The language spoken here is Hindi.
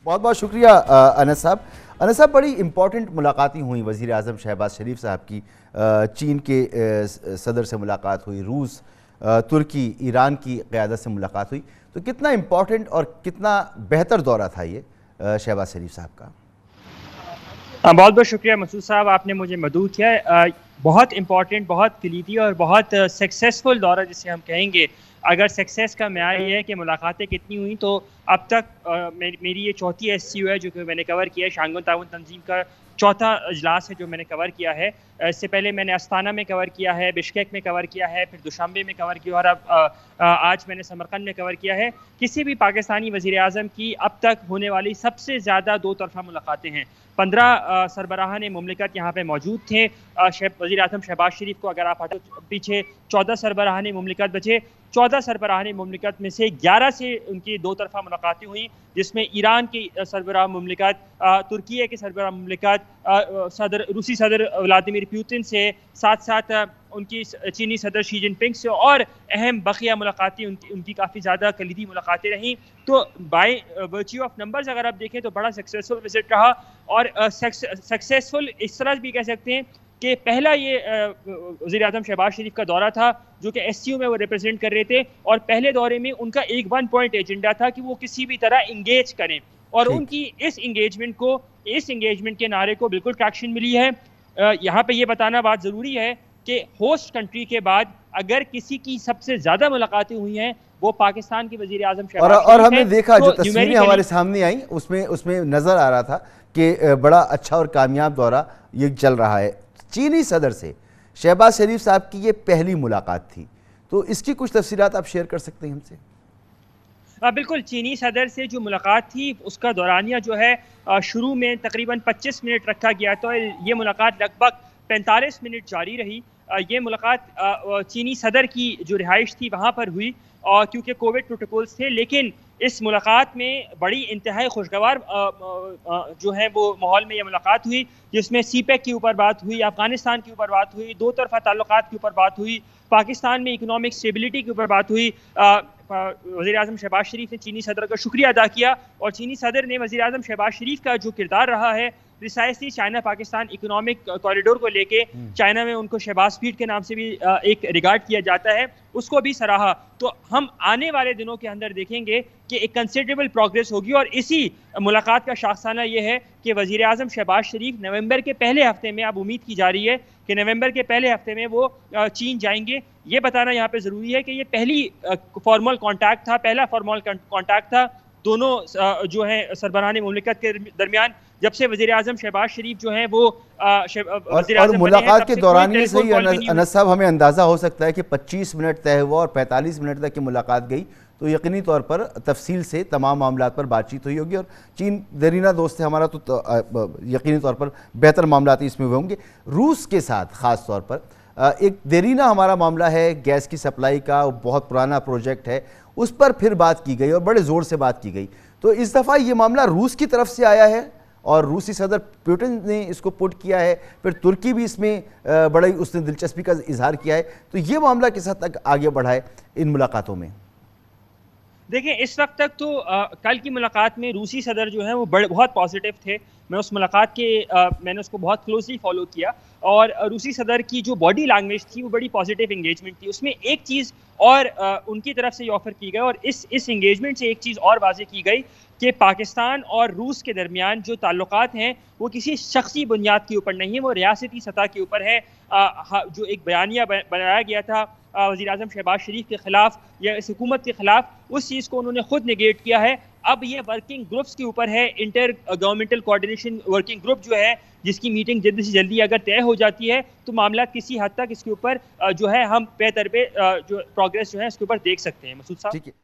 बहुत बहुत शुक्रिया अनस साहब। अनस साहब, बड़ी इंपॉर्टेंट मुलाकातें हुई वज़ीर आज़म शहबाज शरीफ साहब की। चीन के सदर से मुलाकात हुई, रूस, तुर्की, ईरान की क़यादत से मुलाकात हुई। तो कितना इंपॉर्टेंट और कितना बेहतर दौरा था ये शहबाज शरीफ साहब का? बहुत बहुत शुक्रिया मसूद साहब, आपने मुझे मदऊ किया। बहुत इंपॉर्टेंट, बहुत कलीदी और बहुत सक्सेसफुल दौरा जिसे हम कहेंगे। अगर सक्सेस का मेयार ये है कि मुलाकातें कितनी हुई, तो अब तक मेरी ये चौथी SCO है जो कि मैंने कवर किया है। शांघाई ताउन तंजीम का चौथा अजलास है जो मैंने कवर किया है। इससे पहले मैंने अस्ताना में कवर किया है, बिश्केक में कवर किया है, फिर दुशांबे में कवर किया और अब आज मैंने समरकंद में कवर किया है। किसी भी पाकिस्तानी वज़ीर आज़म की अब तक होने वाली सबसे ज़्यादा दो तरफ़ा मुलाकातें हैं। 15 सरबराहान मुमलिकत यहाँ पे मौजूद थे। वज़ीर आज़म शहबाज शरीफ को अगर आप हटो, पीछे 14 सरबराहान मुमलिकत बचे। 14 सरबराहान मुमलिकत में से 11 से उनकी दो तरफ़ा मुलाकातें हुई, जिसमें ईरान की सरबराह मुमलिकत, तुर्की के सरबराह मुमलिकत, रूसी सदर व्लादिमीर पुतिन से, साथ साथ उनकी चीनी सदर शी जिनपिंग से, और अहम बकिया मुलाकातें उनकी काफ़ी ज़्यादा कलीदी मुलाकातें रहीं। तो बाय वर्च्यू ऑफ नंबर्स अगर आप देखें तो बड़ा सक्सेसफुल विजिट रहा। और सक्सेसफुल इस तरह भी कह सकते हैं कि पहला ये वज़ीर आज़म शहबाज शरीफ का दौरा था जो कि SCO में वो रिप्रेजेंट कर रहे थे, और पहले दौरे में उनका एक 1 पॉइंट एजेंडा था कि वो किसी भी तरह इंगेज करें, और ठीक। उनकी इस इंगेजमेंट के नारे को बिल्कुल ट्रैक्शन मिली है। यहाँ पे ये बताना बात ज़रूरी है कि होस्ट कंट्री के बाद अगर किसी की सबसे ज़्यादा मुलाकातें हुई हैं वो पाकिस्तान के वज़ीर आज़म शहबाज और शरीफ हमने है। देखा जो तो तस्वीरें हमारे सामने आई उसमें उसमें नज़र आ रहा था कि बड़ा अच्छा और कामयाब दौरा ये चल रहा है। चीनी सदर से शहबाज शरीफ साहब की ये पहली मुलाकात थी, तो इसकी कुछ तफसीलात आप शेयर कर सकते हैं हमसे? बिल्कुल, चीनी सदर से जो मुलाकात थी उसका दौरानिया जो है शुरू में तकरीबन 25 मिनट रखा गया, तो ये मुलाकात लगभग 45 मिनट जारी रही। ये मुलाकात चीनी सदर की जो रिहाइश थी वहाँ पर हुई, और क्योंकि कोविड प्रोटोकॉल्स थे, लेकिन इस मुलाकात में बड़ी इंतहाई खुशगवार जो है वो माहौल में ये मुलाकात हुई, जिसमें CPEC के ऊपर बात हुई, अफगानिस्तान के ऊपर बात हुई, दो तरफा ताल्लुकात के ऊपर बात हुई, पाकिस्तान में इकोनॉमिक स्टेबिलिटी के ऊपर बात हुई। वज़ीर आज़म शहबाज शरीफ ने चीनी सदर का शुक्रिया अदा किया, और चीनी सदर ने वज़ीर आज़म शहबाज शरीफ का जो किरदार रहा है precisely China Pakistan economic corridor को लेके, चाइना में उनको शहबाज स्पीड के नाम से भी एक रिगार्ड किया जाता है, उसको भी सराहा। तो हम आने वाले दिनों के अंदर देखेंगे कि एक कंसिडरेबल प्रोग्रेस होगी, और इसी मुलाकात का शाखसाना ये है कि वज़ीर आज़म शहबाज शरीफ नवंबर के पहले हफ्ते में, अब उम्मीद की जा रही है कि नवंबर के पहले हफ्ते में वो चीन जाएंगे। ये बताना यहाँ पे ज़रूरी है कि ये पहली फॉर्मल कॉन्टैक्ट था, पहला फॉर्मल कॉन्टैक्ट था दोनों जो है सरबराहान मुमलिकत के दरमियान, जब से वज़ीर आज़म शहबाज शरीफ जो है वो और मुलाकात के दौरान ये सही अनस साहब, हमें अंदाज़ा हो सकता है कि 25 मिनट तय हुआ और 45 मिनट तक की मुलाकात गई, तो यकीनी तौर पर तफसील से तमाम मामला पर बातचीत हुई होगी, और चीन देरीना दोस्त है हमारा, तो यकीनी तौर पर बेहतर मामला इसमें हुए होंगे। रूस के साथ ख़ास तौर पर एक देरीना हमारा मामला है गैस की सप्लाई का, बहुत पुराना प्रोजेक्ट है, उस पर फिर बात की गई और बड़े ज़ोर से बात की गई। तो इस दफ़ा ये मामला रूस की तरफ से आया है और रूसी सदर पुतिन ने इसको पुट किया है, फिर तुर्की भी इसमें बड़ी उसने दिलचस्पी का इजहार किया है। तो ये मामला किस हद तक आगे बढ़ा है इन मुलाकातों में? देखिए, इस वक्त तक तो कल की मुलाकात में रूसी सदर जो है वो बहुत पॉजिटिव थे। मैं उस मुलाकात के मैंने उसको बहुत क्लोजली फॉलो किया, और रूसी सदर की जो बॉडी लैंग्वेज थी वो बड़ी पॉजिटिव इंगेजमेंट थी। उसमें एक चीज़ और उनकी तरफ से ये ऑफ़र की गई, और इस इंगेजमेंट से एक चीज़ और वाज़ेह की गई कि पाकिस्तान और रूस के दरमियान जो ताल्लुकात हैं वो किसी शख्सी बुनियाद के ऊपर नहीं है, वो रियासती सतह के ऊपर है। जो एक बयानिया बनाया गया था वज़ीर आज़म शहबाज शरीफ के ख़िलाफ़ या इस हुकूमत के ख़िलाफ़, उस चीज़ को उन्होंने खुद नेगेट किया है। अब ये वर्किंग ग्रुप्स के ऊपर है, inter governmental coordination working group जो है, जिसकी मीटिंग जल्दी से जल्दी अगर तय हो जाती है तो मामला किसी हद तक इसके ऊपर जो है हम बेहतर पे जो प्रोग्रेस जो है इसके ऊपर देख सकते हैं। मसूद साहब। ठीक है।